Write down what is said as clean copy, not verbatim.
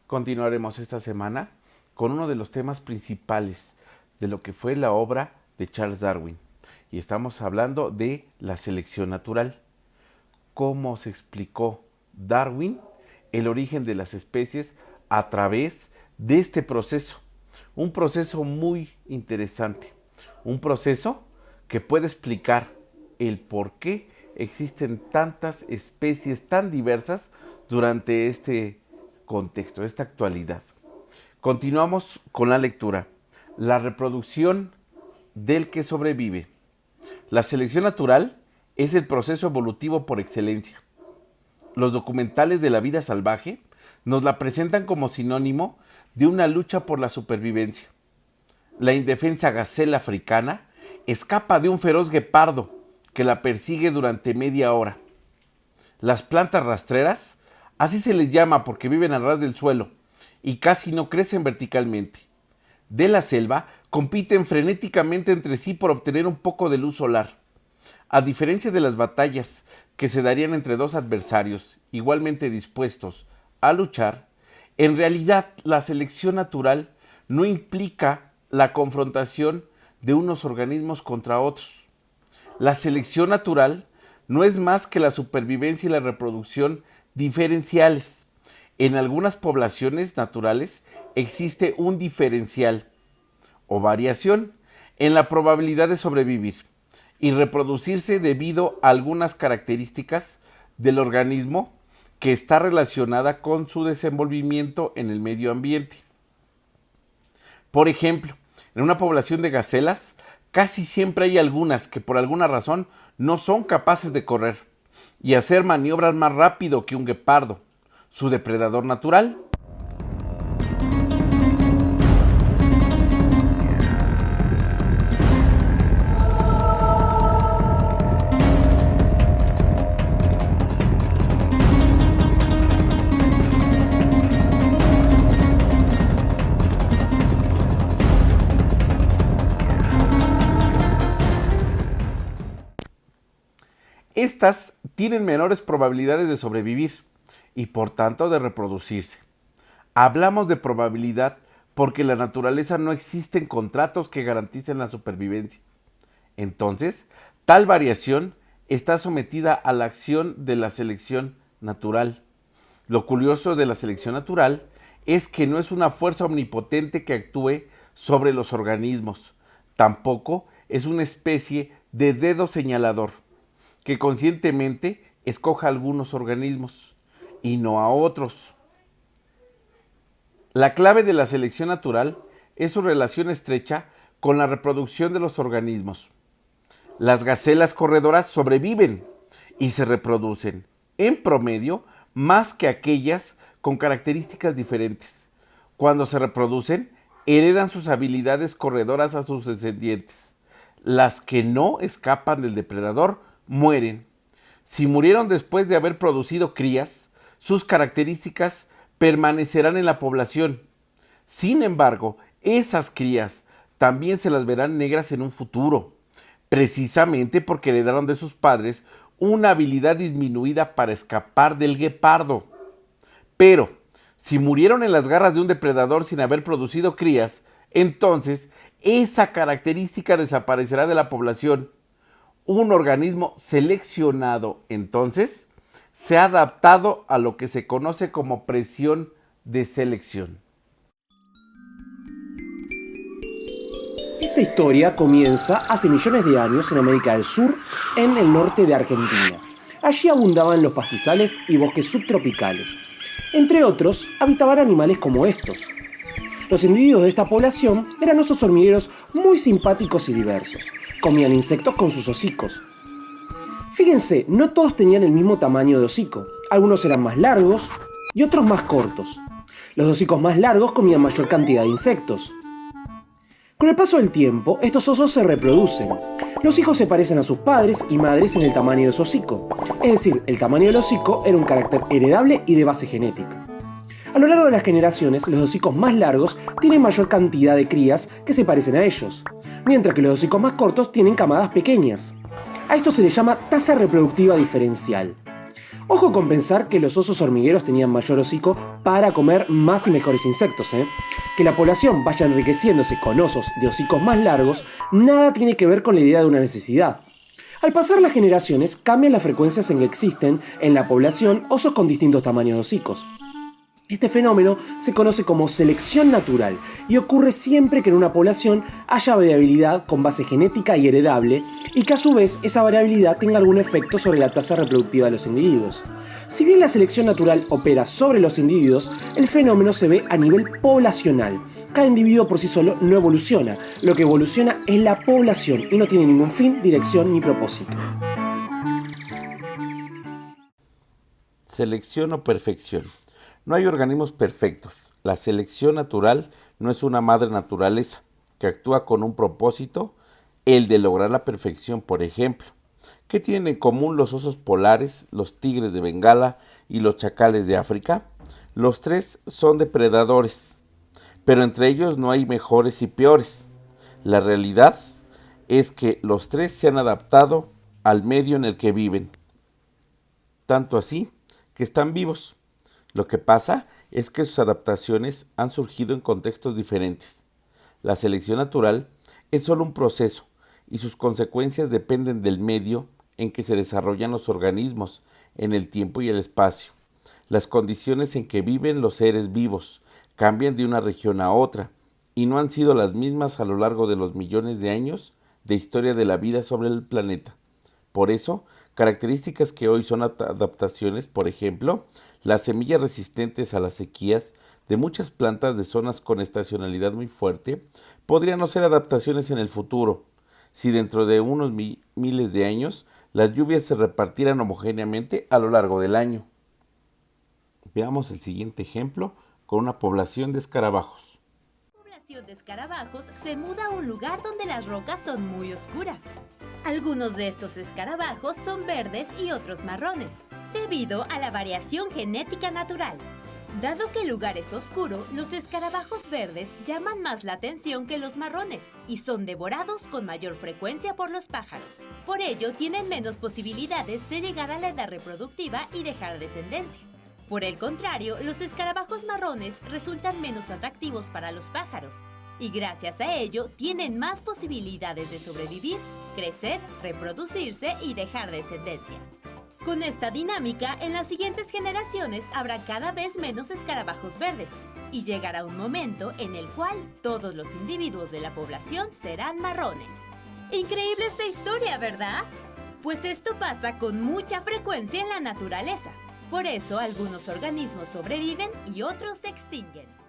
Continuaremos esta semana con uno de los temas principales de lo que fue la obra de Charles Darwin. Y estamos hablando de la selección natural. Cómo se explicó Darwin el origen de las especies a través de este proceso. Un proceso muy interesante. Un proceso que puede explicar el por qué existen tantas especies tan diversas durante este contexto, esta actualidad. Continuamos con la lectura. La reproducción del que sobrevive. La selección natural es el proceso evolutivo por excelencia. Los documentales de la vida salvaje nos la presentan como sinónimo de una lucha por la supervivencia. La indefensa gacela africana escapa de un feroz guepardo que la persigue durante media hora. Las plantas rastreras, así se les llama porque viven a ras del suelo y casi no crecen verticalmente. De la selva compiten frenéticamente entre sí por obtener un poco de luz solar. A diferencia de las batallas que se darían entre dos adversarios igualmente dispuestos a luchar, en realidad la selección natural no implica la confrontación de unos organismos contra otros. La selección natural no es más que la supervivencia y la reproducción diferenciales. En algunas poblaciones naturales existe un diferencial o variación en la probabilidad de sobrevivir y reproducirse debido a algunas características del organismo que está relacionada con su desenvolvimiento en el medio ambiente. Por ejemplo, en una población de gacelas, casi siempre hay algunas que por alguna razón no son capaces de correr y hacer maniobras más rápido que un guepardo, su depredador natural. Estas tienen menores probabilidades de sobrevivir y por tanto de reproducirse. Hablamos de probabilidad porque en la naturaleza no existen contratos que garanticen la supervivencia. Entonces, tal variación está sometida a la acción de la selección natural. Lo curioso de la selección natural es que no es una fuerza omnipotente que actúe sobre los organismos. Tampoco es una especie de dedo señalador que conscientemente escoja algunos organismos y no a otros. La clave de la selección natural es su relación estrecha con la reproducción de los organismos. Las gacelas corredoras sobreviven y se reproducen, en promedio, más que aquellas con características diferentes. Cuando se reproducen, heredan sus habilidades corredoras a sus descendientes. Las que no escapan del depredador mueren. Si murieron después de haber producido crías, sus características permanecerán en la población. Sin embargo, esas crías también se las verán negras en un futuro, precisamente porque heredaron de sus padres una habilidad disminuida para escapar del guepardo. Pero, si murieron en las garras de un depredador sin haber producido crías, entonces esa característica desaparecerá de la población. Un organismo seleccionado, entonces, se ha adaptado a lo que se conoce como presión de selección. Esta historia comienza hace millones de años en América del Sur, en el norte de Argentina. Allí abundaban los pastizales y bosques subtropicales. Entre otros, habitaban animales como estos. Los individuos de esta población eran osos hormigueros muy simpáticos y diversos. Comían insectos con sus hocicos. Fíjense, no todos tenían el mismo tamaño de hocico. Algunos eran más largos y otros más cortos. Los hocicos más largos comían mayor cantidad de insectos. Con el paso del tiempo, estos osos se reproducen. Los hijos se parecen a sus padres y madres en el tamaño de su hocico. Es decir, el tamaño del hocico era un carácter heredable y de base genética. A lo largo de las generaciones, los hocicos más largos tienen mayor cantidad de crías que se parecen a ellos, mientras que los hocicos más cortos tienen camadas pequeñas. A esto se le llama tasa reproductiva diferencial. Ojo con pensar que los osos hormigueros tenían mayor hocico para comer más y mejores insectos, Que la población vaya enriqueciéndose con osos de hocicos más largos, nada tiene que ver con la idea de una necesidad. Al pasar las generaciones, cambian las frecuencias en que existen en la población osos con distintos tamaños de hocicos. Este fenómeno se conoce como selección natural y ocurre siempre que en una población haya variabilidad con base genética y heredable y que a su vez esa variabilidad tenga algún efecto sobre la tasa reproductiva de los individuos. Si bien la selección natural opera sobre los individuos, el fenómeno se ve a nivel poblacional. Cada individuo por sí solo no evoluciona, lo que evoluciona es la población y no tiene ningún fin, dirección ni propósito. Selección o perfección. No hay organismos perfectos. La selección natural no es una madre naturaleza que actúa con un propósito, el de lograr la perfección, por ejemplo. ¿Qué tienen en común los osos polares, los tigres de Bengala y los chacales de África? Los tres son depredadores, pero entre ellos no hay mejores y peores. La realidad es que los tres se han adaptado al medio en el que viven, tanto así que están vivos. Lo que pasa es que sus adaptaciones han surgido en contextos diferentes. La selección natural es solo un proceso y sus consecuencias dependen del medio en que se desarrollan los organismos, en el tiempo y el espacio. Las condiciones en que viven los seres vivos cambian de una región a otra y no han sido las mismas a lo largo de los millones de años de historia de la vida sobre el planeta. Por eso, características que hoy son adaptaciones, por ejemplo, las semillas resistentes a las sequías de muchas plantas de zonas con estacionalidad muy fuerte, podrían no ser adaptaciones en el futuro, si dentro de unos miles de años las lluvias se repartieran homogéneamente a lo largo del año. Veamos el siguiente ejemplo con una población de escarabajos. La población de escarabajos se muda a un lugar donde las rocas son muy oscuras. Algunos de estos escarabajos son verdes y otros marrones, debido a la variación genética natural. Dado que el lugar es oscuro, los escarabajos verdes llaman más la atención que los marrones y son devorados con mayor frecuencia por los pájaros. Por ello, tienen menos posibilidades de llegar a la edad reproductiva y dejar descendencia. Por el contrario, los escarabajos marrones resultan menos atractivos para los pájaros y gracias a ello tienen más posibilidades de sobrevivir, crecer, reproducirse y dejar descendencia. Con esta dinámica, en las siguientes generaciones habrá cada vez menos escarabajos verdes y llegará un momento en el cual todos los individuos de la población serán marrones. Increíble esta historia, ¿verdad? Pues esto pasa con mucha frecuencia en la naturaleza. Por eso algunos organismos sobreviven y otros se extinguen.